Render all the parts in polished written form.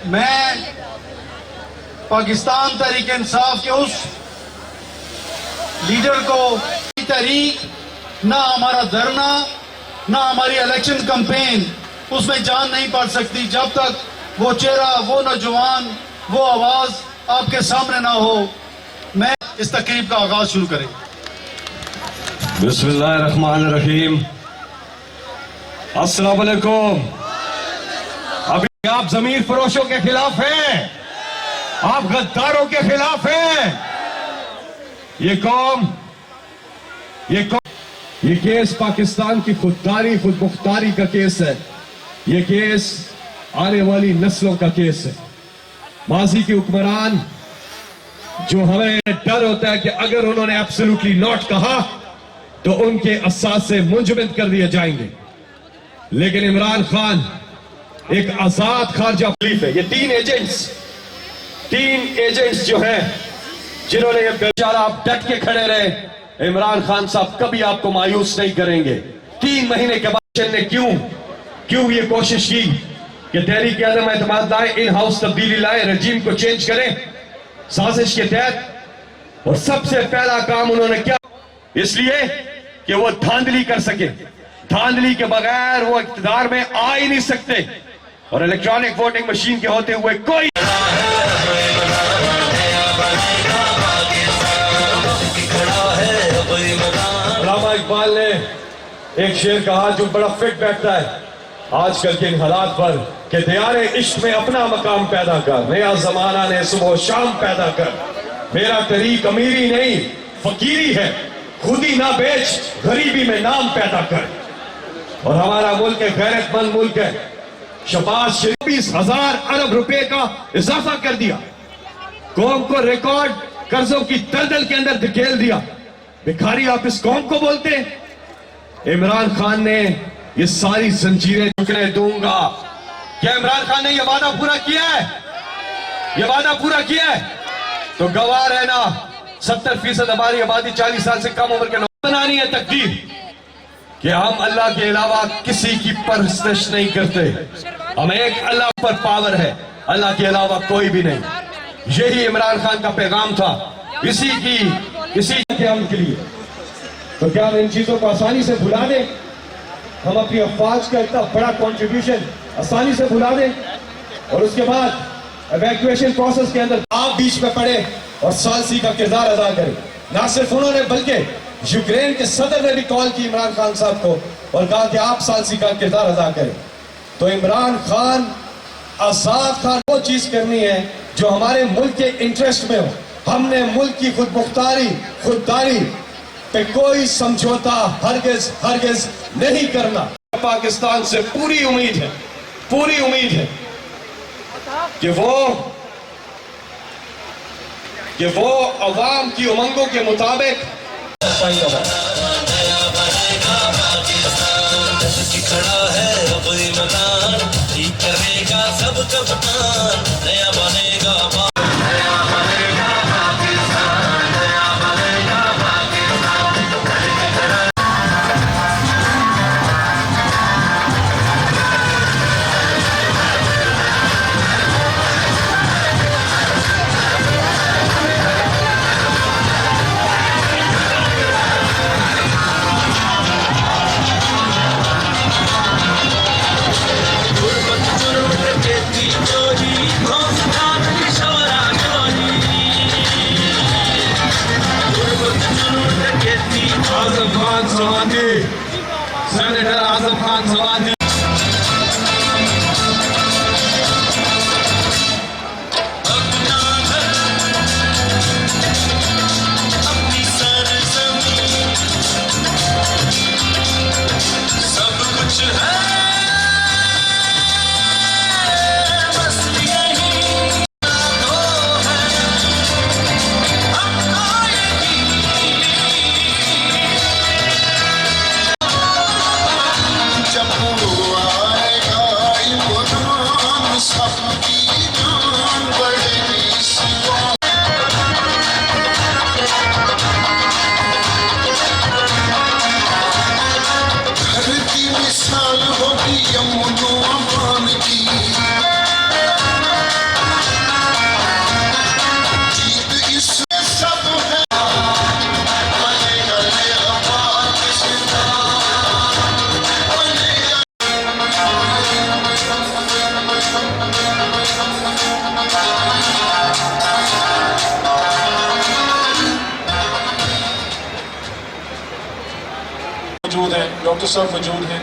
میں پاکستان تحریک انصاف کے اس لیڈر کو تحریک نہ ہمارا دھرنا نہ ہماری الیکشن کمپین اس میں جان نہیں پڑ سکتی جب تک وہ چہرہ، وہ نوجوان، وہ آواز آپ کے سامنے نہ ہو۔ میں اس تقریب کا آغاز شروع کریں۔ بسم اللہ الرحمن الرحیم۔ السلام علیکم۔ ابھی آپ ضمیر فروشوں کے خلاف ہیں، آپ غداروں کے خلاف ہیں۔ یہ کیس پاکستان کی خودداری، خود مختاری کا کیس ہے۔ یہ کیس آنے والی نسلوں کا کیس ہے۔ ماضی کے حکمران جو ہمیں ڈر ہوتا ہے کہ اگر انہوں نے ایبسولوٹلی ناٹ کہا تو ان کے اثاثے منجمد کر دیے جائیں گے، لیکن عمران خان ایک آزاد خارجہ پولیس ہے۔ یہ تین ایجنٹس جو ہیں جنہوں نے یہ بیچارہ، آپ ڈٹ کے کھڑے رہے، عمران خان صاحب کبھی آپ کو مایوس نہیں کریں گے۔ 3 مہینے کے بعد نے کیوں یہ کوشش کی کہ تحریک عدم اعتماد لائیں، ان ہاؤس تبدیلی لائیں، رجیم کو چینج کریں سازش کے تحت، اور سب سے پہلا کام انہوں نے کیا؟ اس لیے کہ وہ دھاندلی کر سکے۔ دھاندلی کے بغیر وہ اقتدار میں آ ہی نہیں سکتے، اور الیکٹرانک ووٹنگ مشین کے ہوتے ہوئے کوئی علامہ اقبال نے ایک شعر کہا جو بڑا فٹ بیٹھتا ہے آج کل کے ان حالات پر، کہ دیار عشق میں اپنا مقام پیدا کر، نیا زمانہ نے صبح و شام پیدا کر، میرا طریق امیری نہیں فقیری ہے، خود ہی نہ بیچ غریبی میں نام پیدا کر۔ اور ہمارا ملک ایک غیرت مند ملک ہے۔ شہباز شریف 20,000 ارب روپے کا اضافہ کر دیا، قوم کو ریکارڈ قرضوں کی دلدل کے اندر دھکیل دیا۔ بھکاری آپ اس قوم کو بولتے ہیں؟ عمران خان نے یہ ساری زنجیریں جھکنے دوں گا۔ کیا عمران خان نے یہ وعدہ پورا کیا ہے؟ یہ وعدہ پورا کیا ہے تو گواہ رہنا 70% ہماری آبادی 40 سال سے کم عمر کے نوجوان بنانی ہے تقدیر کہ ہم اللہ کے علاوہ کسی کی پرستش نہیں کرتے۔ ہم ایک اللہ پر پاور ہے، اللہ کے علاوہ کوئی بھی نہیں۔ یہی عمران خان کا پیغام تھا، اسی کے عمل کے لیے۔ تو کیا ہم ان چیزوں کو آسانی سے بھلا دیں؟ ہم اپنی افواج کا اتنا بڑا کنٹریبیوشن آسانی سے بھلا دیں؟ اور اس کے بعد ایویکویشن پروسیس کے اندر آپ بیچ میں پڑے اور ثالثی کا کردار ادا کریں۔ نہ صرف انہوں نے بلکہ یوکرین کے صدر نے بھی کال کی عمران خان صاحب کو اور کہا کہ آپ ثالثی کا کردار ادا کریں۔ تو عمران خان، آزاد خان وہ چیز کرنی ہے جو ہمارے ملک کے انٹرسٹ میں ہو۔ ہم نے ملک کی خود مختاری، خودداری پہ کوئی سمجھوتا ہرگز نہیں کرنا۔ پاکستان سے پوری امید ہے کہ وہ عوام کی امنگوں کے مطابق کھڑا ہے کوئی مکان، ٹھیک کرے گا سب کپتان، نیا بنے گا سینیٹر اعظم خان سوانجی۔ صاحب موجود ہیں,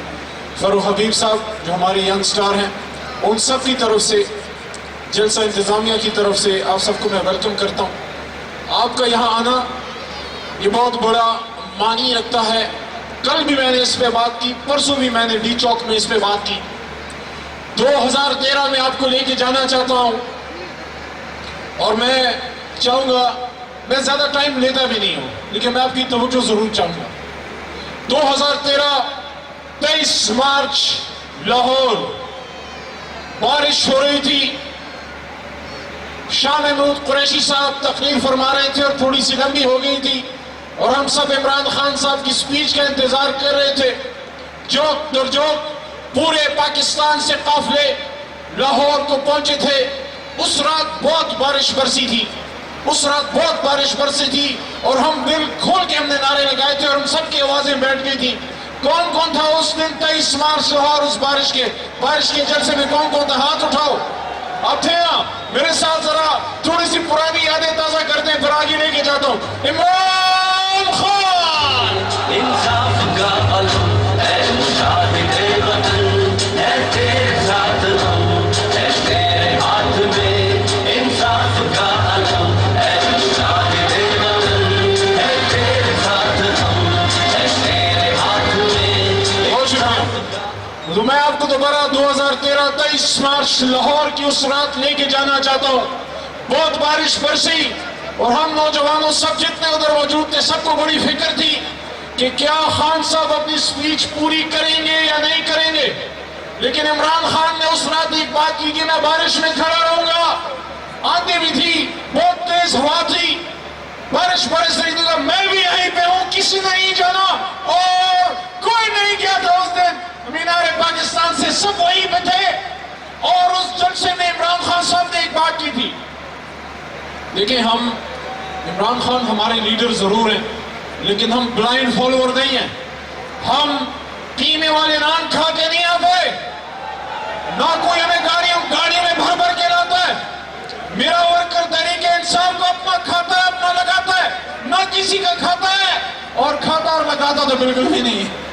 فروخ حبیب صاحب جو ہمارے ینگ سٹار ہیں, ان سب کی طرف سے, جلسہ انتظامیہ کی طرف سے آپ سب کو میں ویلکم کرتا ہوں. آپ کا یہاں آنا یہ بہت بڑا معنی رکھتا ہے. کل بھی میں نے اس پہ بات کی, پرسوں بھی میں نے ڈی چوک میں اس پہ بات کی. 2013 میں آپ کو لے کے جانا چاہتا ہوں, اور میں چاہوں گا, میں زیادہ ٹائم لیتا بھی نہیں ہوں لیکن میں آپ کی توجہ ضرور چاہوں گا. 2013 23 مارچ لاہور بارش ہو رہی تھی. شاہ محمود قریشی صاحب تقریر فرما رہے تھے اور تھوڑی سی لمبی ہو گئی تھی, اور ہم سب عمران خان صاحب کی سپیچ کا انتظار کر رہے تھے. جوک در جوک پورے پاکستان سے قافلے لاہور کو پہنچے تھے. اس رات بہت بارش برسی تھی, اس رات بہت بارش برسی تھی, اور ہم دل کھول کے ہم نے نعرے لگائے تھے, اور ہم سب کی آوازیں بیٹھ گئی تھی. کون کون تھا اس دن 23 مارچ لاہور اس بارش کے جلسے میں؟ کون کون تھا؟ ہاتھ اٹھاؤ. آپ تھے نا؟ میرے ساتھ ذرا تھوڑی سی پرانی یادیں تازہ کرتے ہیں, پھر آگے لے کے جاتا ہوں. عمران خان انصاف کا علم ہے, مجاہد وطن ہے, تیرے ساتھ ہم ہے, تیرے ہاتھ میں. انصاف کا علم ہے, مجاہد وطن ہے, تیرے ساتھ ہم ہے, تیرے ہاتھ میں. بہت شکریہ. تو میں آپ کو دوبارہ 2013 23 مارچ لاہور کی اس رات لے کے جانا چاہتا ہوں. بہت بارش برسی, اور ہم نوجوانوں سب جتنے ادھر موجود تھے, سب کو بڑی فکر تھی کہ کیا خان صاحب اپنی سپیچ پوری کریں گے یا نہیں کریں گے. لیکن عمران خان نے اس رات ایک بات کی کہ میں بارش میں کھڑا رہوں گا. آندھی بھی تھی, بہت تیز ہوا تھی, بارش برس رہی تھی, میں بھی یہیں پہ ہوں, کسی نے نہیں جانا, اور کوئی نہیں گیا تھا اس دن. مینار پاکستان سے سب وہیں پہ تھے, اور اس جلسے میں عمران خان صاحب نے ایک بات کی تھی. دیکھیں, ہم عمران خان ہمارے لیڈر ضرور ہیں, لیکن ہم بلائنڈ فالوور نہیں ہیں. ہم قیمے والے نان کھا کے نہیں آتے, نہ کوئی ہمیں گاڑی میں بھر بھر کے لاتا ہے. میرا ورکر تحریک انصاف کو اپنا کھاتا ہے, اپنا لگاتا ہے, نہ کسی کا کھاتا ہے, اور کھاتا اور لگاتا تو بالکل بھی نہیں ہے.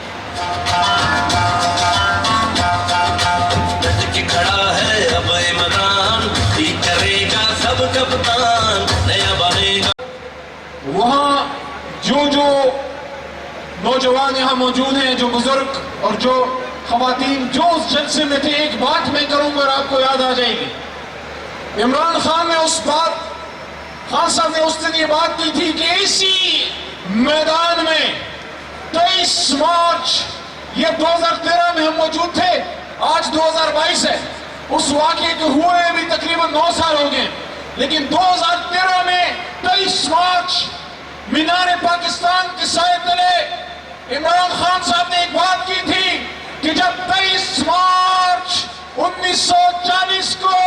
ڈٹ کے کھڑا ہے اب عمران, بھی کرے گا سب کپتان, نیا بنے گا. وہاں جو نوجوان یہاں موجود ہیں, جو بزرگ اور جو خواتین جو اس جلسے میں تھے, ایک بات میں کروں گا اور آپ کو یاد آ جائے گی. عمران خان نے خان صاحب نے اس دن یہ بات کی تھی کہ اسی میدان میں 23 مارچ, یہ 2013 میں ہم موجود تھے, آج 2022 ہے. اس واقعے کے ہوئے بھی تقریباً 9 سال ہو گئے, لیکن 2013 میں 23 مارچ مینار پاکستان کے سائے تلے عمران خان صاحب نے ایک بات کی تھی کہ جب 23 مارچ 1940 کو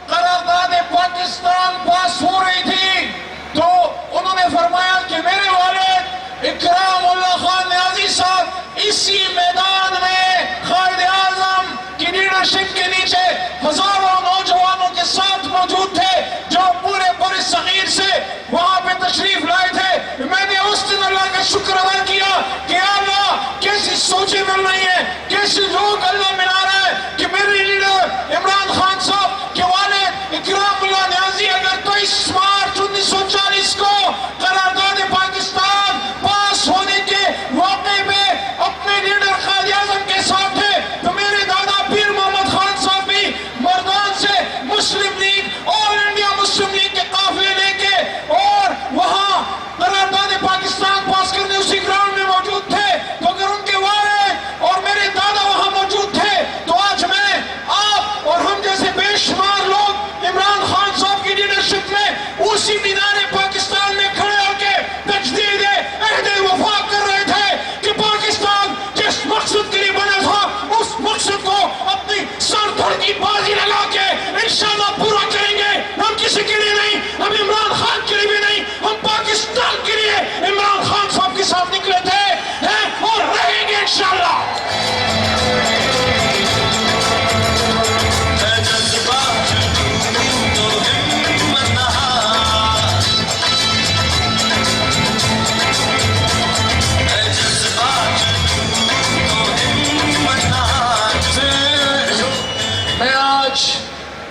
قرارداد پاکستان پاس ہو رہی تھی, تو انہوں نے فرمایا کہ میرے والد اکرام اللہ خان نیازی صاحب اسی میدان میں قائد اعظم کی لیڈرشپ کے نیچے ہزاروں نوجوانوں کے ساتھ موجود تھے, جو پورے بر صغیر سے وہاں پہ تشریف لائے تھے. میں نے اس دن اللہ کا شکر ادا کیا کہ اللہ کیسی سوچیں مل رہی ہیں, کیسے لوگ اللہ ملا رہا ہے کہ میرے لیڈر عمران خان صاحب کے والد اکرام اللہ نیازی اگر 23 مارچ 1940 کو قرارداد پاکستان پاس ہونے کے واقعے پہ اپنے لیڈر قائد اعظم کے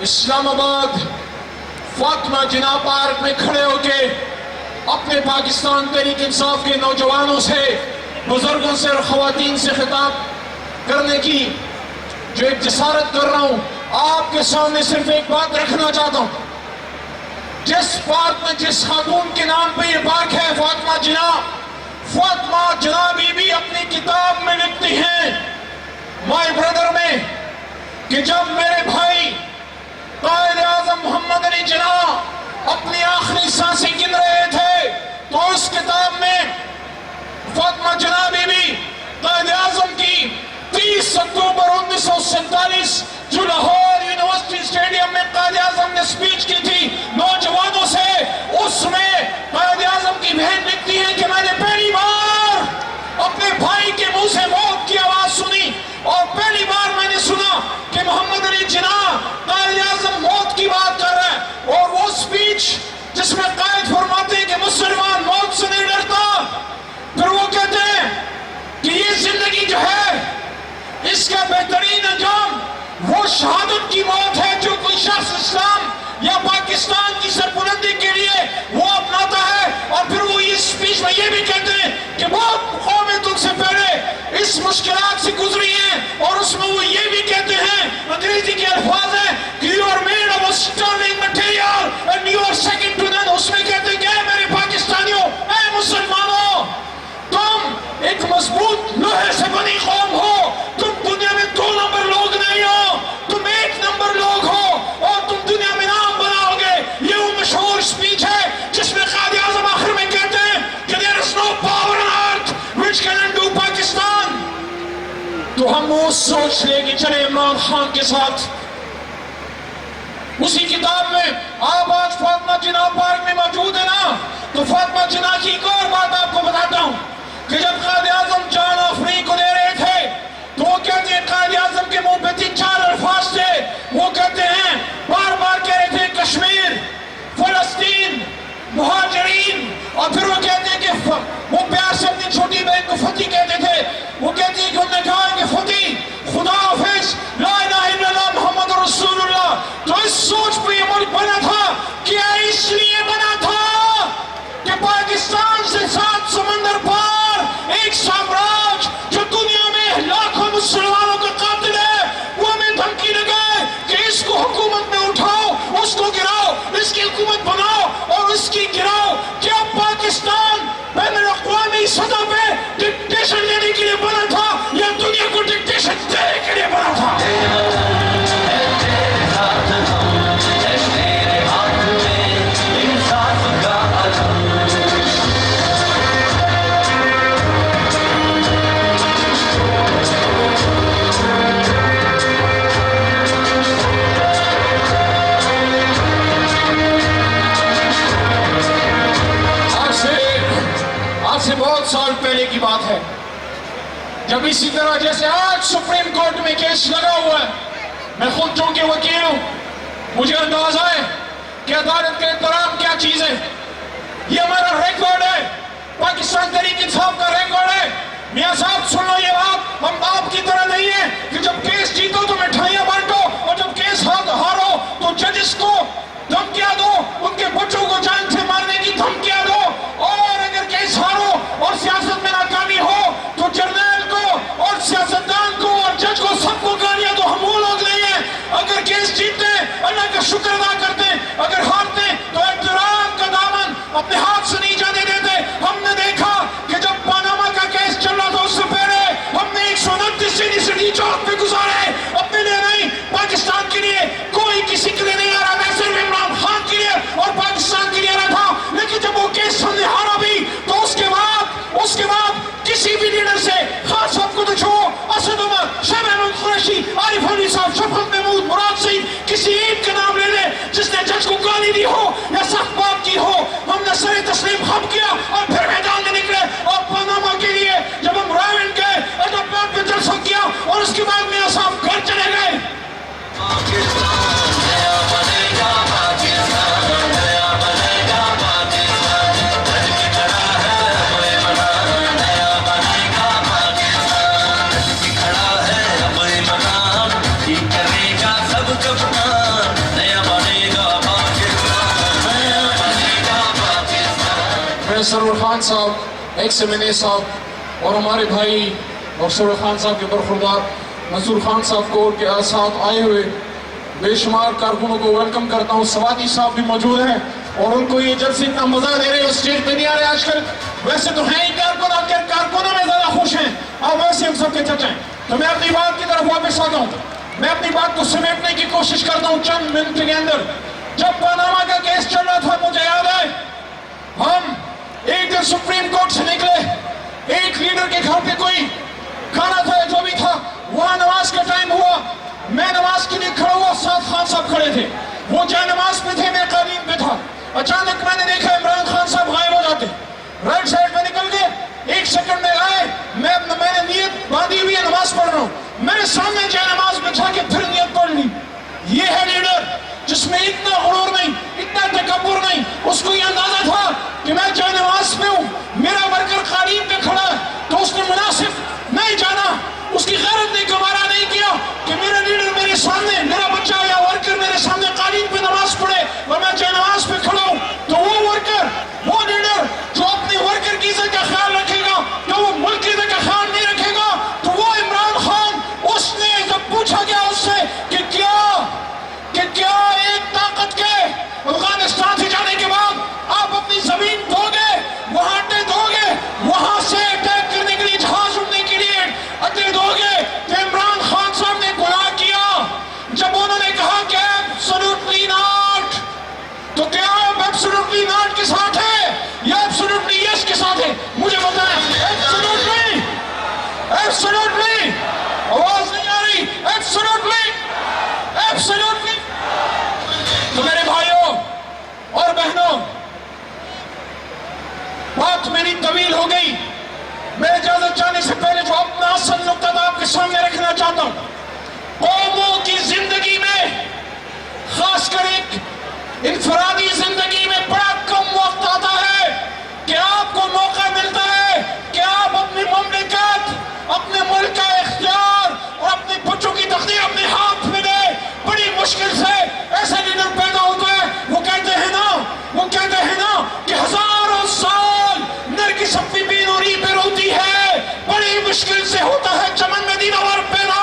اسلام آباد فاطمہ جناح پارک میں کھڑے ہو کے اپنے پاکستان تحریک انصاف کے نوجوانوں سے، بزرگوں سے اور خواتین سے خطاب کرنے کی جو ایک جسارت کر رہا ہوں، آپ کے سامنے صرف ایک بات رکھنا چاہتا ہوں. جس پارک میں جس خاتون کے نام پہ یہ پارک ہے، فاطمہ جناح بی بی اپنی کتاب میں لکھتی ہیں مائی بردر میں کہ جب میرے بھائی قائد اعظم محمد علی جناح اپنی آخری سانسیں گن رہے تھے تو اس کتاب میں فاطمہ جناح بی بی قائد اعظم کی 30 اکتوبر 1947 جو لاہور یونیورسٹی اسٹیڈیم میں قائد اعظم نے سپیچ کی تھی نوجوانوں سے، اس میں قائد اعظم کی بہن لکھتی ہے کہ میں نے پہلی بار اپنے بھائی کے منہ سے موت کی آواز سنی اور پہلی بار میں نے سنا کہ محمد علی جناح قائد اعظم موت کی بات کر رہا ہے. اور وہ سپیچ جس میں قائد فرماتے ہیں کہ مسلمان موت سے نہیں ڈرتا، پھر وہ کہتے ہیں کہ یہ زندگی جو ہے اس کا بہترین انجام وہ شہادت کی موت ہے جو کوئی شخص اسلام یا پاکستان کی سربلندی کے لیے وہ اپناتا ہے. اور پھر وہ اس سپیچ میں یہ بھی کہتے ہیں کہ بہت قومیں تم سے پہلے اس مشکلات سے گزری ہیں، اور اس میں وہ یہ بھی کہتے ہیں، انگریزی کے الفاظ ہیں کہ you are made of a sterling material and you are second to none. اس میں کہتے ہیں کہ اے میرے پاکستانیوں، اے مسلمانوں، تم ایک مضبوط لوہے سے بنی قوم ہو، تم دنیا میں 2 نمبر لوگ نہیں ہو، تم 1 نمبر لوگ ہو اور تم دنیا میں نام بناؤ گے. یہ وہ مشہور سپیچ ہے جس میں قائد اعظم آخر میں کہتے ہیں کہ there is no power on earth which can undo Pakistan. تو ہم وہ سوچ لے کہ چلے عمران خان کے ساتھ اسی کتاب میں آپ آج فاطمہ جناح پارک میں موجود ہیں نا، تو فاطمہ جناح کی ایک اور بات آپ کو بتاتا ہوں کہ جب قائد اعظم جان آفری کو دے رہے تھے تو وہ کہتے ہیں، قائد اعظم کے منہ پہ 3-4 الفاظ تھے، وہ کہتے ہیں بار بار کہہ رہے تھے کشمیر، فلسطین، مہاجرین، اور پھر وہ کہتے ہیں کہ وہ پیار سے اپنی چھوٹی بہن کو فتح کہتے تھے. وہ کہتے ہیں کہ انہوں نے کہا کہ فتح، خدا حافظ، لا الہ الا اللہ محمد رسول اللہ. تو اس سوچ پہ یہ ملک بنا تھا، کیا اس لیے بنا تھا کہ پاکستان سے 7 سمندر پار ایک سامراج جو دنیا میں لاکھوں مسلمانوں کا قاتل ہے، وہ ہمیں دھمکی لگائے کہ اس کو حکومت میں اٹھاؤ، اس کو گراؤ، اس کی حکومت بناؤ اور اس کی گراؤ. کیا پاکستان بین الاقوامی سطح پہ ڈکٹیشن لینے کے لیے بنا تھا یا دنیا کو ڈکٹیشن دینے کے لیے بنا تھا؟ سے بہت سال پہلے کی بات ہے، جب اسی طرح جیسے آج سپریم کورٹ میں کیس لگا ہوا ہے، میں خود چونکہ وکیل ہوں، مجھے اندازہ ہے کہ عدالت کا احترام کیا چیز ہے. یہ ہمارا ریکارڈ ہے، پاکستان تحریک انصاف کا ریکارڈ ہے. میاں صاحب سن لو یہ بات، ہم آپ کی طرح نہیں ہیں کہ جب کیس جیتو تو مٹھائیاں بانٹو اور جب کیس ہارو تو ججز کو دھمکیاں دو، ان کے بچوں کو جان سے مارنے کی دھمکیاں دو، اور اگر کیس ہارو اور سیاست میں ناکامی ہو تو جرنیل کو اور سیاستدان کو اور جج کو سب کو گالیاں دو. ہم وہ لوگ نہیں ہیں. اگر کیس جیتتے اللہ کا شکر ادا کرتے، اگر ہارتے تو احترام کا دامن اپنے ہاتھ سے نہیں جانے دیتے. ہم نے دیکھا کہ جب پاناما کا کیس چل رہا تھا اس سے پہلے ہم نے 129 دن اس ڈی چوک پہ گزارے، اپنے لیے نہیں، پاکستان کے لیے. کوئی کسی کے لیے نہیں آ رہا تھا، صرف عمران خان کے لیے اور پاکستان کے لیے آ رہا تھا. لیکن جب وہ کیس ہم نے ہارا بھی تو اس کے بعد کسی بھی لیڈر سے، خان صاحب کو تو چھوڑو، اسد عمر، شاہ محمود قریشی، عارف علی صاحب، شفقت محمود، مراد سعید، کسی ایک کا نام لے لے جس نے جج کو گالی دی ہو یا سخت بات کی ہو، ہم نے سر تسلیم میں سرور خان صاحب، ایک سمنے صاحب اور ہمارے بھائی اور سرور خان صاحب کے برخوردار منصور خان صاحب کو کے ساتھ آئے ہوئے بے شمار کارکنوں کو ویلکم کرتا ہوں. سوادی صاحب بھی موجود ہیں اور ان کو یہ جلسے اتنا مزہ دے رہے ہیں، اسٹیج پہ نہیں آ رہے آج کل. ویسے تو ہیں ہی کارکن، آپ کے کارکنوں میں زیادہ خوش ہیں، اور ویسے ہم سب کے چچا ہیں. تو میں اپنی بات کی طرف واپس آتا ہوں. میں اپنی بات کو سمیٹنے کی کوشش کرتا ہوں چند منٹ کے اندر. جب پاناما کا کیس چل رہا تھا مجھے یاد ہے ہم ایک دن سپریم کورٹ سے نکلے، ایک لیڈر کے گھر پہ کوئی کھانا تھا جو بھی تھا، وہاں نماز کا ٹائم ہوا، میں نماز کے لیے کھڑا ہوا، ساتھ خان صاحب کھڑے تھے، وہ جائے نماز پہ تھے، میں قالین پہ تھا. اچانک میں نے دیکھا عمران خان صاحب غائب ہو جاتے، رائٹ سائڈ میں نکل گئے، ایک سیکنڈ میں آئے، میں نے نیت باندھی ہوئی ہے نماز پڑھ رہا ہوں، میرے سامنے جائے نماز بچھا کے پھر نیت پڑھ لی. یہ ہے لیڈر جس میں اتنا غرور نہیں، اتنا تکبر نہیں. اس کو یہ اندازہ تھا کہ میں جائے نماز پہ ہوں، میرا ورکر قالین پہ کھڑا ہے، تو اس نے مناسب نہیں جانا، اس کی غیرت نے گوارا نہیں کیا کہ میرا لیڈر میرے سامنے، میرا بچہ یا ورکر میرے سامنے قالین پہ نماز پڑھے اور میں جائے نماز پہ کھڑا ہوں. تو وہ ورکر، وہ لیڈر جو اپنے ورکر کی عزت کا خیال رکھے گا، جو وہ ملک کی عزت کا خیال نہیں رکھے گا، تو وہ عمران خان، اس نے جب پوچھا گیا اس سے کہ کیا ایک طاقت کے افغانستان سے جانے کے بعد آپ اپنی زمین دو گے، وہاں اڈے دو گے، وہاں سے اٹیک کرنے کے لیے جہاز اڑنے کے لیے اڈے دو گے، تو عمران خان صاحب نے گناہ کیا. جب انہوں نے کہا کہ ایبسولوٹلی ناٹ، تو کیا آپ ایبسولوٹلی ناٹ کے ساتھ ہے یا ایبسولوٹلی یس کے ساتھ ہے؟ مجھے بتائیں. ایبسولوٹلی، ایبسولوٹلی، آواز نہیں آ رہی، ایبسولوٹلی، ایبسولوٹلی. تو میرے بھائیوں اور بہنوں، بات میری طویل ہو گئی. میں اجازت چاہنے سے پہلے جو اپنا اصل نقطہ آپ کے سامنے رکھنا چاہتا ہوں، قوموں کی زندگی میں، خاص کر ایک انفرادی زندگی میں، بڑا کم وقت آتا ہے کہ آپ کو موقع ملتا ہے کہ آپ اپنی مملکت، اپنے ملک کا اختیار اور اپنے بچوں کی تقدیر اپنے ہاتھ میں لے. بڑی مشکل سے ایسا لیڈر پیدا ہوتا ہے. وہ کہتے ہیں نا کہ ہزاروں سال نرگس اپنی بینوری پہ روتی ہے، بڑی مشکل سے ہوتا ہے چمن میں دینور پیدا.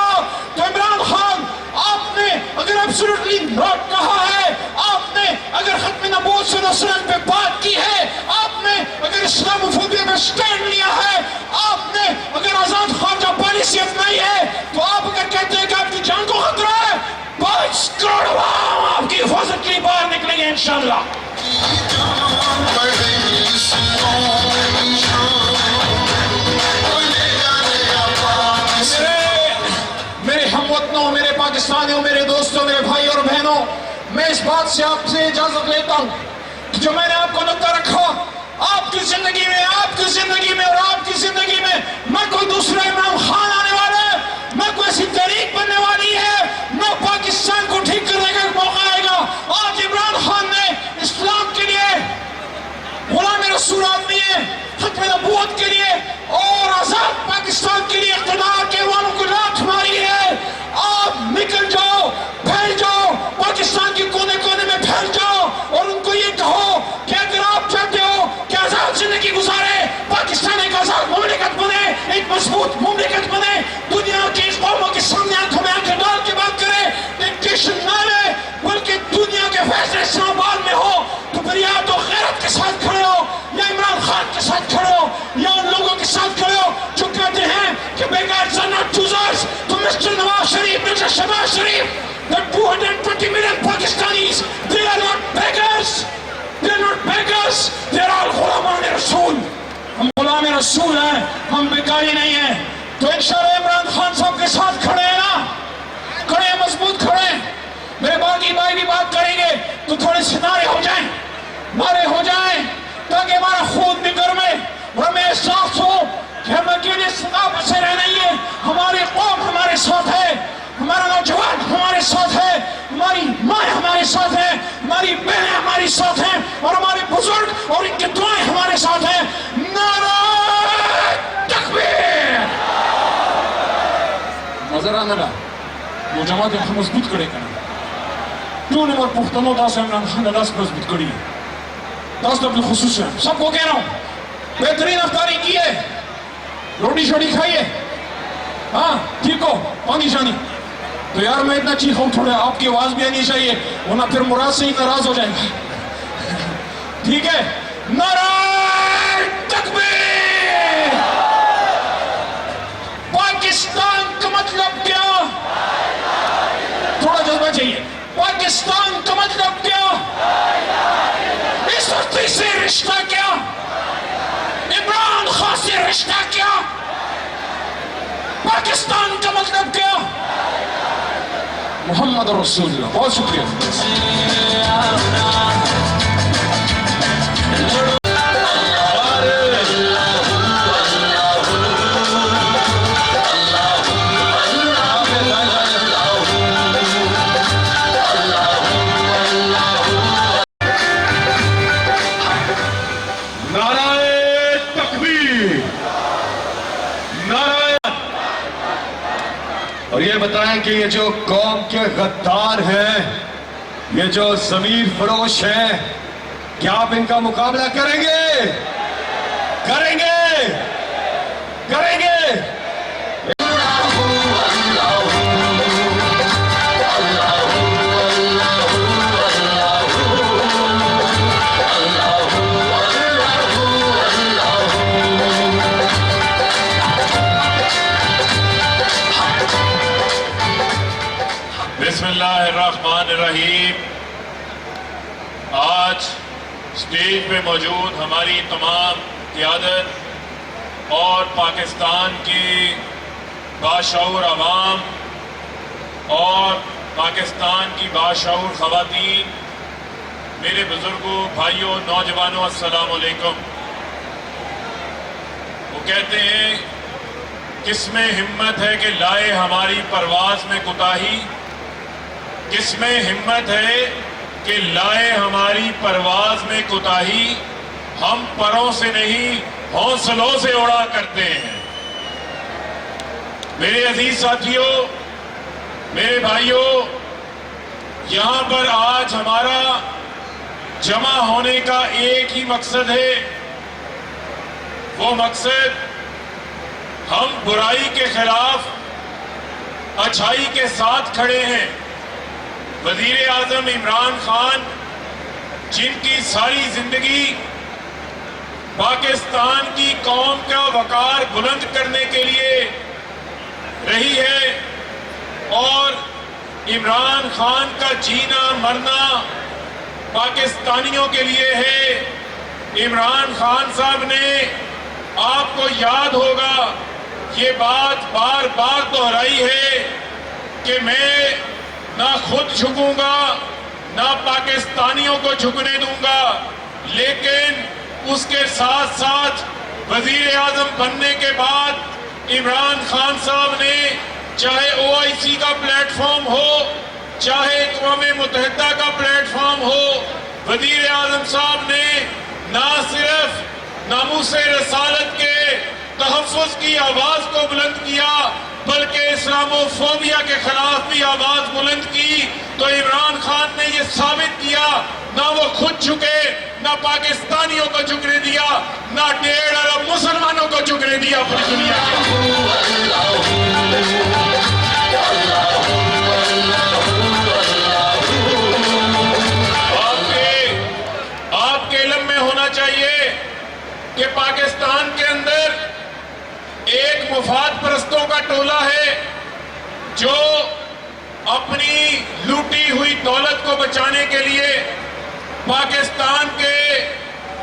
تو عمران خان، آپ نے اگر ایبسولوٹلی ناٹ کہا ہے، آپ نے اگر ختم نبوت صلی اللہ علیہ وسلم پہ بات کی ہے، آپ نے اگر اسلام فوبیا پہ سٹینڈ لیا ہے، آپ نے اگر آزاد خارجہ پالیسی اپنائی ہے، تو آپ اگر کہتے ہیں کہ آپ کی جان کو خطرہ ہے، 22 کروڑ عوام آپ کی حفاظت کے لیے باہر نکلیں گے انشاءاللہ. میرے ہم وطنوں، میرے پاکستانیوں، میرے دوستوں، میرے بھائی اور بہنوں، میں اس بات سے آپ سے اجازت لیتا ہوں کہ جو میں نے آپ کو نقطہ رکھا، آپ کی زندگی میں اور آپ کی زندگی میں کوئی دوسرا عمران خان آنے والا ہے، نہ کوئی ایسی تحریک بننے والی ہے، نہ پاکستان کو ٹھیک کرنے کا موقع آئے گا. آج عمران خان نے اسلام کے لیے، غلام رسول آدمی ہے، ختم نبوت کے لیے اور آزاد پاکستان کے لیے اقتدار کے والوں کو لات ماری ہے. آپ نکل جاؤ، پھیل جاؤ، پاکستان کے کونے کونے میں پھیل جاؤ اور ان کو یہ کہو کہ اگر آپ چاہتے ہو کہ آزاد زندگی گزارے، پاکستان ایک آزاد مملکت بنے، ایک مضبوط مملکت بنے، دنیا کی قوموں کے سامنے آنکھوں میں آنکھیں ڈال کے بات کرے، ڈکٹیشن نہ لے، بلکہ دنیا کے فیصلے اسلام آباد میں ہو، تو پھر یا تو غیرت کے ساتھ کھڑے ہو، یا عمران خان کے ساتھ کھڑے ہو، یا ان لوگوں کے ساتھ کھڑے ہو جو کہتے ہیں کہ beggars are not choosers. تو mister Nawaz Sharif, mister Shehbaz Sharif, the 220 million Pakistanis, they are not beggars. They are not beggars. They are all غلامان رسول. ہم غلام رسول ہیں، ہم بیکاری نہیں ہیں. تو انشاءاللہ عمران خان صاحب کے ساتھ کھڑے ہیں نا، کھڑے ہیں، مضبوط کھڑے ہیں. میرے باقی بھائی بھی بات کریں گے تو تھوڑے ستارے ہو جائیں، نعرے ہو جائیں، تاکہ ہمارا خون بھی گرمے اور ہمیں احساس ہو کہ ہم اکیلے صدا بسے رہ نہیں ہیں. ہماری قوم ہمارے ساتھ ہے، ہمارا نوجوان ہمارے ساتھ ہے، ہماری ماں ہمارے ساتھ ہے، ہماری بہنیں ہمارے ساتھ ہیں اور ہمارے بزرگ اور ان کی دعائیں ہمارے ساتھ ہیں. نعرہ تکبیر. نظر آنے لگا وہ جماعت ہم مضبوط کرے کریں ٹول اور پختنوں داس عمران خان داس مضبوط کری داس ڈبل خصوص ہے. سب کو کہہ رہا ہوں بہترین افطاری کی ہے, روٹی شوٹی کھائی ہے, ہاں ٹھیک ہو, پانی شانی. تو یار میں اتنا چیخ ہوں, تھوڑا آپ کی آواز بھی آنی چاہیے, ورنہ پھر مراد سے ہی ناراض ہو جائے گا. ٹھیک ہے, نعرہ تکبیر. پاکستان کا مطلب کیا؟ تھوڑا جذبہ چاہیے. پاکستان کا مطلب کیا؟ اس وقت سے رشتہ کیا؟ عمران خان سے رشتہ کیا؟ پاکستان کا مطلب کیا؟ محمد رسول اللہ. بہت شکریہ. اور یہ بتائیں کہ یہ جو قوم کے غدار ہیں, یہ جو ضمیر فروش ہیں, کیا آپ ان کا مقابلہ کریں گے؟ کریں گے؟ کریں گے؟ بسم اللہ الرحمن الرحیم. آج اسٹیج پہ موجود ہماری تمام قیادت اور پاکستان کی باشعور عوام اور پاکستان کی باشعور خواتین, میرے بزرگوں, بھائیوں, نوجوانوں, السلام علیکم. وہ کہتے ہیں کس میں ہمت ہے کہ لائے ہماری پرواز میں کوتاہی, کس میں ہمت ہے کہ لائے ہماری پرواز میں کوتاہی, ہم پروں سے نہیں حوصلوں سے اڑا کرتے ہیں. میرے عزیز ساتھیوں, میرے بھائیوں, یہاں پر آج ہمارا جمع ہونے کا ایک ہی مقصد ہے. وہ مقصد, ہم برائی کے خلاف اچھائی کے ساتھ کھڑے ہیں. وزیر اعظم عمران خان, جن کی ساری زندگی پاکستان کی قوم کا وقار بلند کرنے کے لیے رہی ہے, اور عمران خان کا جینا مرنا پاکستانیوں کے لیے ہے. عمران خان صاحب نے, آپ کو یاد ہوگا, یہ بات بار بار دہرائی ہے کہ میں نہ خود جھکوں گا نہ پاکستانیوں کو جھکنے دوں گا. لیکن اس کے ساتھ ساتھ وزیر اعظم بننے کے بعد عمران خان صاحب نے, چاہے OIC کا پلیٹ فارم ہو, چاہے اقوام متحدہ کا پلیٹ فارم ہو, وزیر اعظم صاحب نے نہ صرف ناموس رسالت کے تحفظ کی آواز کو بلند کیا, بلکہ اسلاموفوبیا کے خلاف بھی آواز بلند کی. تو عمران خان نے یہ ثابت کیا, نہ وہ خود جھکے, نہ پاکستانیوں کو جھکنے دیا, نہ 1.5 ارب مسلمانوں کو جھکنے دیا پوری دنیا آپ کے علم میں ہونا چاہیے کہ پاکستان کے اندر ایک مفاد پرستوں کا ٹولہ ہے جو اپنی لوٹی ہوئی دولت کو بچانے کے لیے پاکستان کے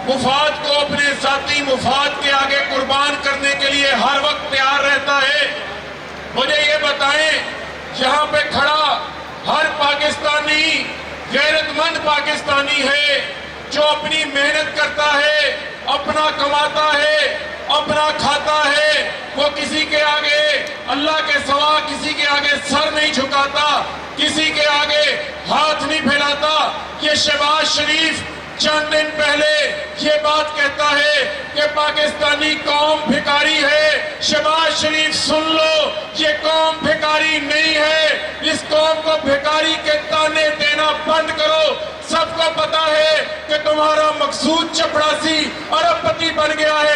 مفاد کو اپنے ذاتی مفاد کے آگے قربان کرنے کے لیے ہر وقت تیار رہتا ہے. مجھے یہ بتائیں, یہاں پہ کھڑا ہر پاکستانی غیرت مند پاکستانی ہے جو اپنی محنت کرتا ہے, اپنا کماتا ہے, اپنا کھاتا ہے, وہ کسی کے آگے اللہ کے سوا کسی کے آگے سر نہیں جھکاتا, کسی کے آگے ہاتھ نہیں پھیلاتا. یہ شہباز شریف چند دن پہلے یہ بات کہتا ہے کہ پاکستانی قوم بھکاری ہے. شہباز شریف سن لو, یہ قوم بھکاری نہیں ہے. اس قوم کو بھکاری کے تانے دینا بند کرو. سب کو پتا ہے کہ تمہارا مقصود چپڑاسی ارب پتی بن گیا ہے.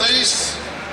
23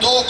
2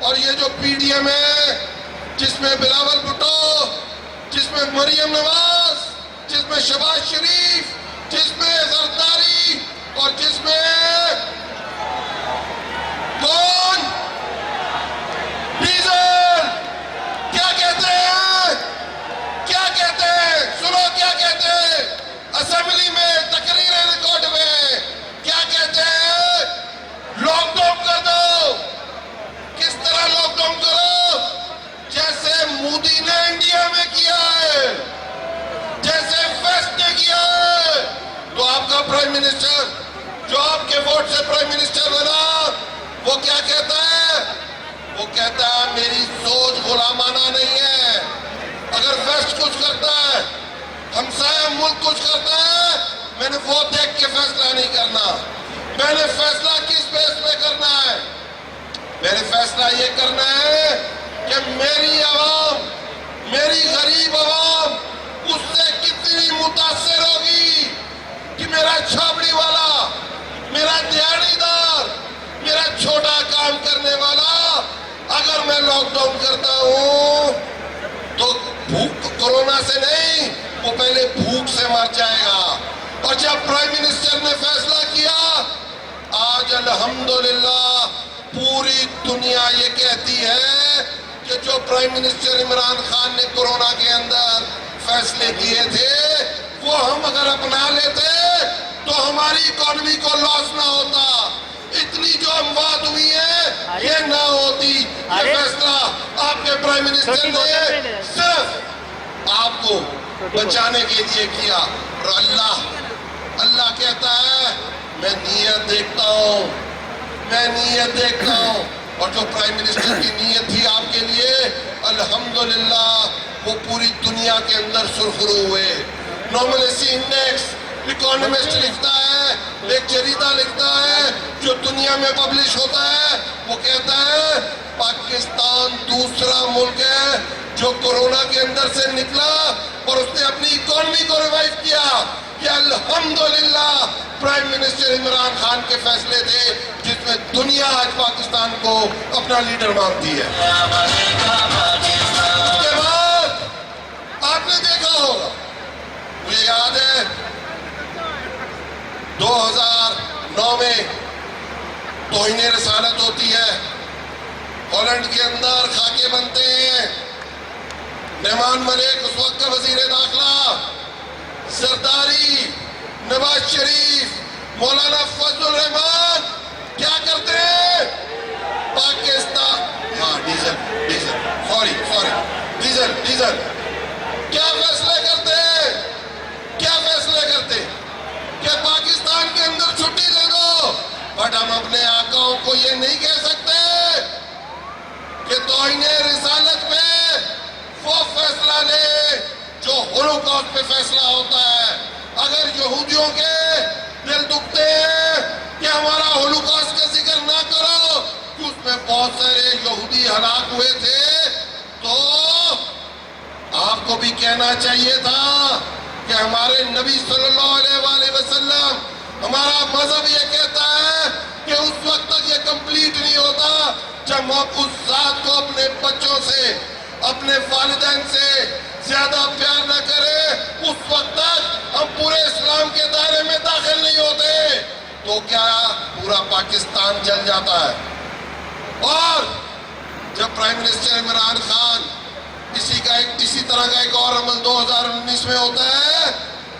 اور یہ جو پی ڈی ایم ہے جس میں بلاول بھٹو، جس میں مریم نواز، جس میں شہباز شریف، جس میں زرداری اور جس میں کون ڈیزل، کیا کہتے ہیں؟ کیا کہتے ہیں؟ سنو کیا کہتے ہیں اسمبلی میں تقریریں ریکارڈ میں، کیا کہتے ہیں؟ لاک ڈاؤن کر دو۔ کس طرح لاک ڈاؤن کرو؟ جیسے مودی نے انڈیا میں کیا ہے، جیسے ویسٹ نے کیا ہے۔ تو آپ کا پرائم منسٹر جو آپ کے ووٹ سے پرائم منسٹر بنا، وہ کیا کہتا ہے؟ وہ کہتا ہے میری سوچ غلامانہ نہیں ہے۔ اگر ویسٹ کچھ کرتا ہے، ہمسایہ ملک کچھ کرتا ہے، میں نے وہ دیکھ کے فیصلہ نہیں کرنا۔ میں نے فیصلہ کس بیس پہ کرنا ہے؟ میں نے فیصلہ یہ کرنا ہے کہ میری عوام، میری غریب عوام اس سے کتنی متاثر ہوگی کہ میرا چھاپڑی والا، میرا دیہڑی دار، میرا چھوٹا کام کرنے والا اگر میں لاک ڈاؤن کرتا ہوں تو کورونا سے نہیں، وہ پہلے بھوک سے مر جائے گا۔ اور جب پرائم منسٹر نے فیصلہ کیا، آج الحمدللہ پوری دنیا یہ کہتی ہے کہ جو پرائم منسٹر عمران خان نے کورونا کے اندر فیصلے کیے تھے وہ ہم اگر اپنا لیتے تو ہماری اکانومی کو لاس نہ ہوتا، اتنی جو اموات ہوئی ہیں یہ نہ ہوتی۔ یہ فیصلہ آپ کے پرائم منسٹر نے صرف آپ کو بچانے کے لیے کیا۔ اور اللہ کہتا ہے میں نیت دیکھتا ہوں، میں نیت دیکھتا ہوں۔ اور جو پرائم منسٹر کی نیت تھی آپ کے لیے، الحمدللہ وہ پوری دنیا کے اندر سرخرو ہوئے۔ نارملیسی انڈیکس اکانومسٹ لکھتا ہے، ایک جریدہ لکھتا ہے جو دنیا میں پبلش ہوتا ہے، وہ کہتا ہے پاکستان دوسرا ملک ہے جو کورونا کے اندر سے نکلا اور اس نے اپنی اکانومی کو ریوائیو کیا۔ یہ الحمدللہ پرائم منسٹر عمران خان کے فیصلے تھے جس میں دنیا آج پاکستان کو اپنا لیڈر مانتی ہے۔ اس کے بعد آپ نے دیکھا ہوگا، مجھے یاد ہے 2009 میں توہین رسالت ہوتی ہے، ہالینڈ کے اندر خاکے بنتے ہیں، نعمان ملک اس وقت کا وزیر داخلہ، زرداری، نواز شریف، مولانا فضل الرحمان کیا کرتے ہیں؟ پاکستان ڈیزل کیا فیصلے کرتے ہیں؟ کیا فیصلے کرتے کہ پاکستان کے اندر چھٹی دے دو، بٹ ہم اپنے آقاؤں کو یہ نہیں کہہ سکتے کہ توہین رسالت پہ وہ فیصلہ لے جو ہولوکاسٹ پہ فیصلہ ہوتا ہے۔ اگر یہودیوں کے دل دکھتے ہیں کہ ہمارا ہولوکاسٹ کا ذکر نہ کرو کہ اس میں بہت سارے یہودی ہلاک ہوئے تھے، تو آپ کو بھی کہنا چاہیے تھا کہ ہمارے نبی صلی اللہ علیہ وآلہ وسلم، ہمارا مذہب یہ کہتا ہے کہ اس وقت تک یہ کمپلیٹ نہیں ہوتا جب ہم اس ذات کو اپنے بچوں سے، اپنے والدین سے زیادہ پیار نہ کریں، اس وقت تک ہم پورے اسلام کے دائرے میں داخل نہیں ہوتے۔ تو کیا پورا پاکستان جل جاتا ہے؟ اور جب پرائم منسٹر عمران خان اسی طرح کا ایک اور عمل 2019 میں ہوتا ہے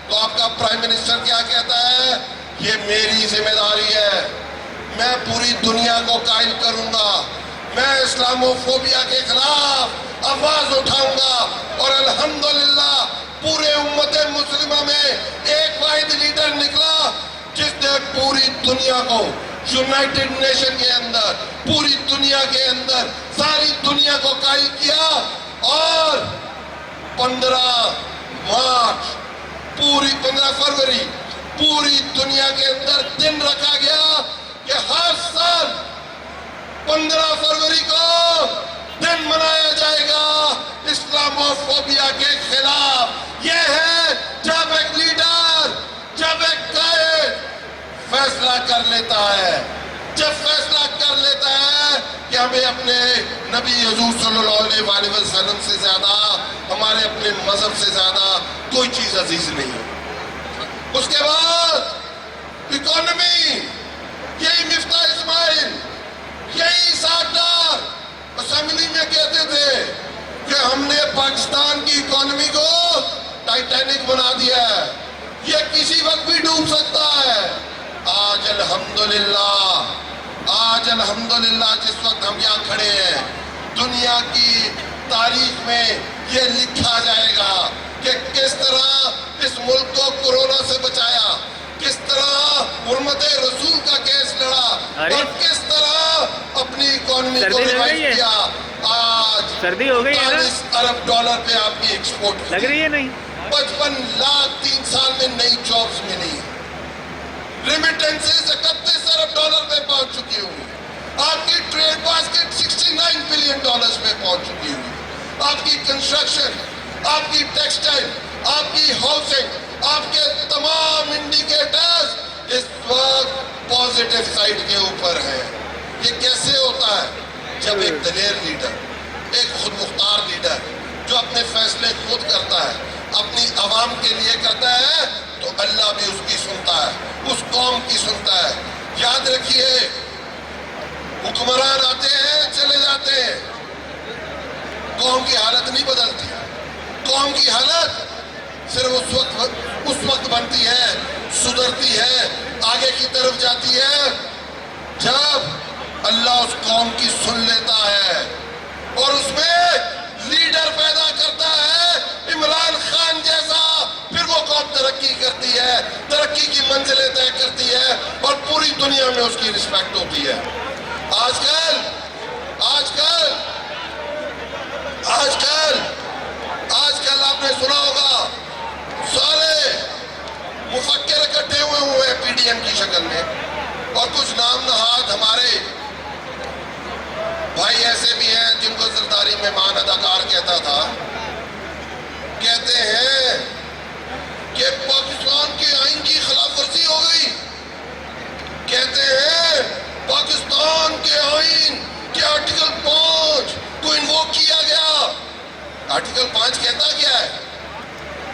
تو آپ کا پرائم منسٹر کیا کہتا ہے؟ یہ میری ذمہ داری ہے، میں پوری دنیا کو قائل کروں گا، میں اسلاموفوبیا کے خلاف آواز اٹھاؤں گا۔ اور الحمدللہ پورے امت مسلمہ میں ایک واحد لیڈر نکلا جس نے پوری دنیا کو یونائٹڈ نیشن کے اندر، پوری دنیا کے اندر ساری دنیا کو قائل کیا۔ اور 15 فروری پوری دنیا کے اندر دن رکھا گیا کہ ہر سال 15 فروری کو دن منایا جائے گا اسلاموفوبیا کے خلاف۔ یہ ہے جب ایک لیڈر، جب ایک قائد فیصلہ کر لیتا ہے، جب فیصلہ کر لیتا ہے کہ ہمیں اپنے نبی حضور صلی اللہ علیہ وآلہ وسلم سے زیادہ، ہمارے اپنے مذہب سے زیادہ کوئی چیز عزیز نہیں ہے۔ اس کے بعد اکانومی، یہی مفتاح اسماعیل، یہی ساٹھدار اسمبلی میں کہتے تھے کہ ہم نے پاکستان کی اکانومی کو ٹائٹینک بنا دیا ہے، یہ کسی وقت بھی ڈوب سکتا ہے۔ آج الحمدللہ جس وقت ہم یہاں کھڑے ہیں، دنیا کی تاریخ میں یہ لکھا جائے گا کہ کس طرح اس ملک کو کورونا سے بچایا، کس طرح حرمت رسول کا کیس لڑا، اور کس طرح اپنی اکانومی کو ریوائیو کیا۔ آج سردی ہو گئی ہے نا، 40 ارب ڈالر پہ آپ کی ایکسپورٹ لگ رہی ہے نہیں؟ 55 لاکھ 3 سال میں نئی جابز ملی، ریمیٹنسز 31 ارب ڈالر پہ پہنچ چکی ہوئی، آپ کی ٹریڈ باسکٹ 69 بلین ڈالرز پہ پہنچ چکی ہوئی، آپ کی کنسٹرکشن، آپ کی ٹیکسٹائل، آپ کی ہاؤسنگ، آپ کے تمام انڈیکیٹرز اس وقت پازیٹیو سائڈ کے اوپر ہیں۔ یہ کیسے ہوتا ہے؟ جب ایک دلیر لیڈر، ایک خود مختار لیڈر جو اپنے فیصلے خود کرتا ہے، اپنی عوام کے لیے کرتا ہے، تو اللہ بھی اس کی سنتا ہے، اس قوم کی سنتا ہے۔ یاد رکھیے، حکمران آتے ہیں چلے جاتے ہیں، قوم کی حالت نہیں بدلتی۔ قوم کی حالت صرف اس وقت بنتی ہے، سدھرتی ہے، آگے کی طرف جاتی ہے جب اللہ اس قوم کی سن لیتا ہے اور اس میں لیڈر پیدا کرتا ہے عمران خان جیسا، پھر وہ قوم ترقی کرتی ہے، ترقی کی منزلیں طے کرتی ہے اور پوری دنیا میں اس کی رسپیکٹ ہوتی ہے۔ آج کل آپ نے سنا ہوگا سارے مفکر اکٹھے ہوئے ہیں پی ڈی ایم کی شکل میں، اور کچھ نام نہاد ہمارے بھائی ایسے بھی ہیں جن کو زرداری مہمان اداکار کہتا تھا، کہتے ہیں کہ پاکستان کے آئین کی خلاف ورزی ہو گئی، کہتے ہیں پاکستان کے آئین کے آرٹیکل 5 کو انووک کیا گیا۔ آرٹیکل 5 کہتا کیا ہے؟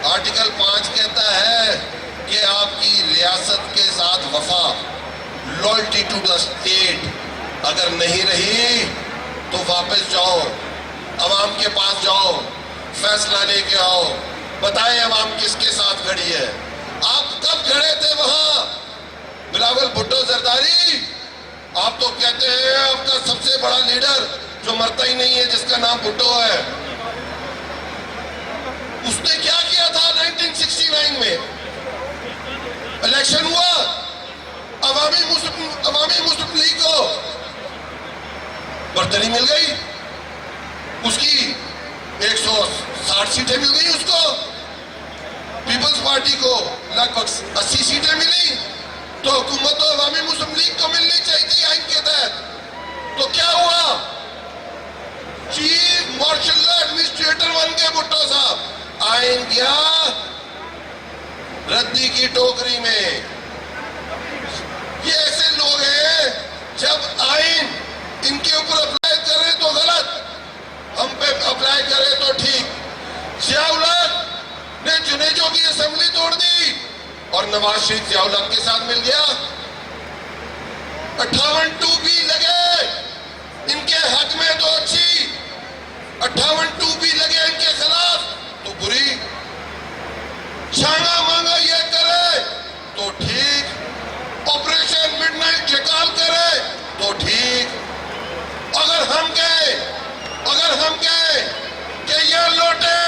آرٹیکل 5 کہتا ہے کہ آپ کی ریاست کے ساتھ وفا، لوئلٹی ٹو دا اسٹیٹ اگر نہیں رہی تو واپس جاؤ، عوام کے پاس جاؤ، فیصلہ لے کے آؤ، بتائیں عوام کس کے ساتھ کھڑی ہے۔ آپ کب کھڑے تھے وہاں؟ بلاول بھٹو زرداری، آپ تو کہتے ہیں آپ کا سب سے بڑا لیڈر جو مرتا ہی نہیں ہے، جس کا نام بھٹو ہے، اس نے کیا کیا تھا 1969 میں؟ الیکشن ہوا، عوامی مسلم لیگ کو برتری مل گئی، اس کی 160 سیٹیں مل گئی، اس کو پیپلز پارٹی کو لگ بھگ 80 سیٹیں ملی، تو حکومت و عوامی مسلم لیگ کو ملنی چاہیے تھی آئین کے تحت۔ تو کیا ہوا؟ چیف مارشل لا ایڈمنسٹریٹر بن کے بھٹو صاحب، آئین گیا ردی کی ٹوکری میں۔ یہ ایسے لوگ ہیں جب آئین ان کے اوپر اپلائی کرے تو غلط، ہم پہ اپلائی کرے تو ٹھیک۔ ضیاء الحق نے جنیجو کی اسمبلی توڑ دی اور نواز شریف ضیاء الحق کے ساتھ مل گیا۔ 58(2) لگے ان کے حق میں تو اچھی، 58(2) لگے ان کے خلاف تو بری، چھانگا مانگا یہ کرے تو ٹھیک، آپریشن مڈ نائٹ شکال کرے تو ٹھیک۔ اگر ہم کہیں کہ یہ لوٹے،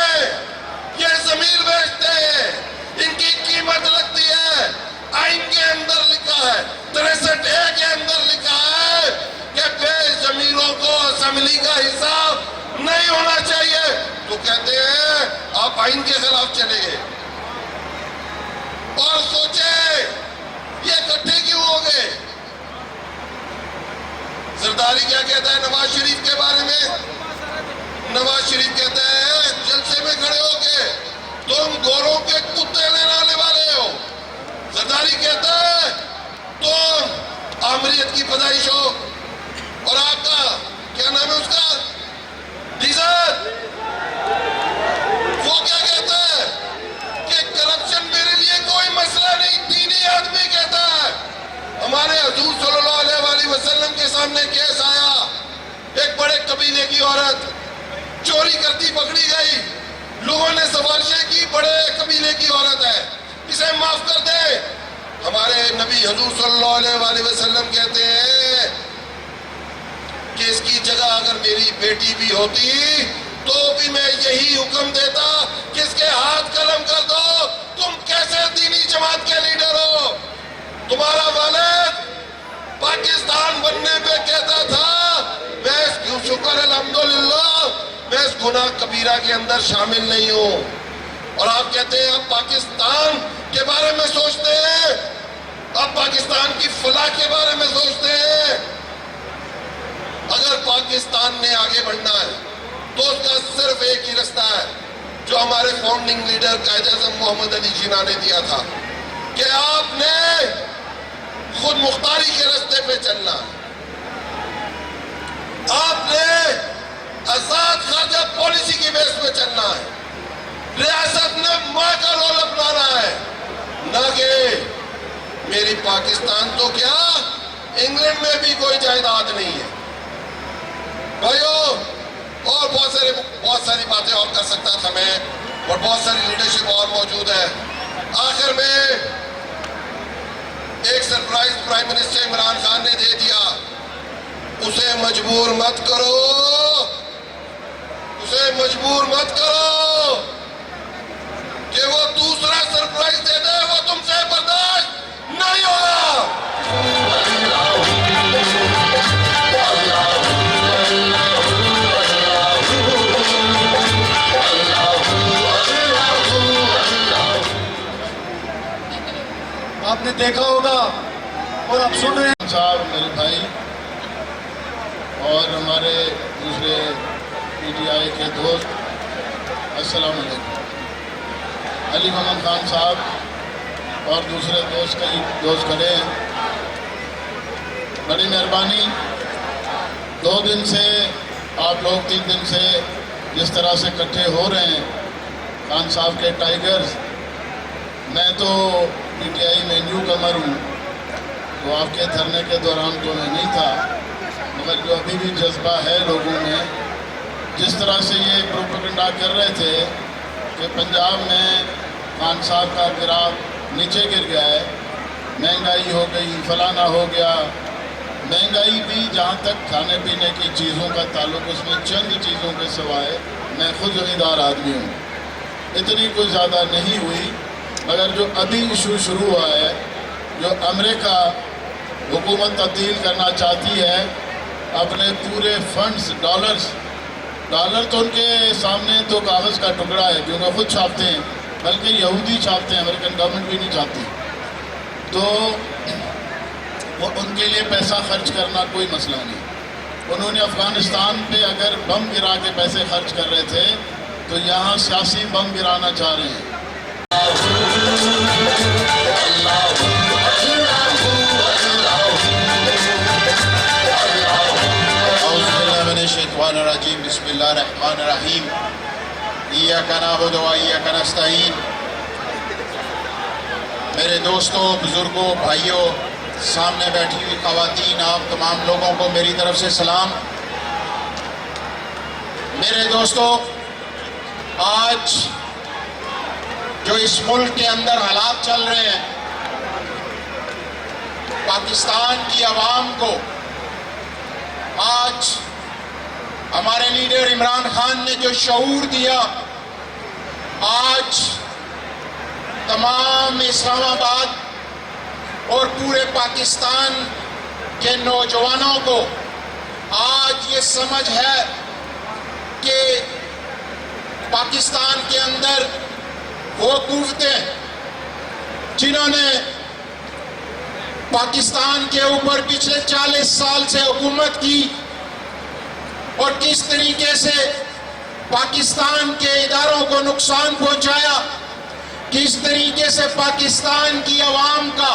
یہ ضمیر بیچتے ہیں، ان کی قیمت لگتی ہے، آئین کے اندر لکھا ہے 63(a) کے اندر لکھا ہے کہ بے ضمیروں کو اسمبلی کا حصہ نہیں ہونا چاہیے، تو کہتے ہیں آپ آئین کے خلاف چلے گئے۔ اور سوچے یہ اکٹھے کیوں ہو گئے؟ زرداری کیا کہتا ہے نواز شریف کے بارے میں؟ نواز شریف کہتا ہے جلسے میں کھڑے ہو کے تم گوروں کے کتے لینے والے ہو۔ زرداری کہتا ہے تم آمریت کی پیدائش ہو، اور آپ کا کیا نام ہے اس کا، ڈیزر، وہ کیا کہتا ہے کہ کرپشن میرے لیے کوئی مسئلہ نہیں، دینی آدمی کہتا ہے۔ ہمارے حضور صلی اللہ علیہ وآلہ وسلم کے سامنے کیس آیا، ایک بڑے قبیلے کی عورت چوری کرتی پکڑی گئی، لوگوں نے سفارشیں کی، بڑے قبیلے کی عورت ہے، اسے معاف کر دے۔ ہمارے نبی حضور صلی اللہ علیہ وآلہ وسلم کہتے ہیں کہ اس کی جگہ اگر میری بیٹی بھی ہوتی تو بھی میں یہی حکم دیتا کہ اس کے ہاتھ قلم کر دو۔ تم کیسے دینی جماعت کے لیڈر ہو؟ تمہارا والد پاکستان بننے پہ کہتا تھا میں شکر الحمدللہ میں اس گناہ کبیرہ کے اندر شامل نہیں ہوں، اور آپ کہتے ہیں آپ پاکستان کے بارے میں سوچتے ہیں، آپ پاکستان کی فلاح کے بارے میں سوچتے ہیں۔ اگر پاکستان نے آگے بڑھنا ہے تو اس کا صرف ایک ہی رستہ ہے جو ہمارے فاؤنڈنگ لیڈر قائد اعظم محمد علی جناح نے دیا تھا کہ آپ نے خود مختاری کے رستے پہ چلنا ہے، آپ نے آزاد خارجہ پالیسی کی بیس پہ چلنا ہے، ریاست نے ماں کا رول اپنانا ہے، نہ کہ میری پاکستان تو کیا انگلینڈ میں بھی کوئی جائیداد نہیں ہے۔ بھائیو، اور بہت ساری باتیں اور کر سکتا تھا میں، اور بہت ساری لیڈرشپ اور موجود ہے۔ آخر میں ایک surprise prime minister Imran Khan نے دے دیا، اسے مجبور مت کرو، اسے مجبور مت کرو کہ وہ دوسرا سرپرائز دے دے، وہ تم سے برداشت نہیں ہوگا۔ آپ نے دیکھا ہوگا اور آپ سن رہے ہیں صاحب، میرے بھائی اور ہمارے دوسرے پی ٹی آئی کے دوست، السلام علیکم۔ علی محمد خان صاحب اور دوسرے دوست کھڑے ہیں، بڑی مہربانی، 2 دن سے آپ لوگ 3 دن سے جس طرح سے اکٹھے ہو رہے ہیں خان صاحب کے ٹائیگرز، میں تو پی ٹی آئی میں نیو کمر ہوں، تو آپ کے دھرنے کے دوران تو میں نہیں تھا، مگر جو ابھی بھی جذبہ ہے لوگوں میں، جس طرح سے یہ پروپیگنڈا کر رہے تھے کہ پنجاب میں خان صاحب کا گراف نیچے گر گیا ہے، مہنگائی ہو گئی، فلانا ہو گیا، مہنگائی بھی جہاں تک کھانے پینے کی چیزوں کا تعلق، اس میں چند چیزوں کے سوائے میں خود زمیندار آدمی ہوں، اتنی کوئی زیادہ نہیں ہوئی، مگر جو ابھی ایشو شروع ہوا ہے، جو امریکہ حکومت تبدیل کرنا چاہتی ہے، اپنے پورے فنڈز ڈالر تو ان کے سامنے تو کاغذ کا ٹکڑا ہے کیونکہ خود چھاپتے ہیں، بلکہ یہودی چھاپتے ہیں، امریکن گورنمنٹ بھی نہیں چاہتی، تو وہ ان کے لیے پیسہ خرچ کرنا کوئی مسئلہ نہیں۔ انہوں نے افغانستان پہ اگر بم گرا کے پیسے خرچ کر رہے تھے تو یہاں سیاسی بم گرانا چاہ رہے ہیں۔ اعوذ باللہ من الشیطان الرجیم، بسم اللہ الرحمن الرحیم، ایاک نعبد و ایاک نستعین۔ میرے دوستوں، بزرگوں، بھائیوں، سامنے بیٹھی ہوئی خواتین، آپ تمام لوگوں کو میری طرف سے سلام۔ میرے دوستوں، آج جو اس ملک کے اندر حالات چل رہے ہیں، پاکستان کی عوام کو آج ہمارے لیڈر عمران خان نے جو شعور دیا، آج تمام اسلام آباد اور پورے پاکستان کے نوجوانوں کو آج یہ سمجھ ہے کہ پاکستان کے اندر وہ قوتیں جنہوں نے پاکستان کے اوپر پچھلے 40 سال سے حکومت کی اور کس طریقے سے پاکستان کے اداروں کو نقصان پہنچایا، کس طریقے سے پاکستان کی عوام کا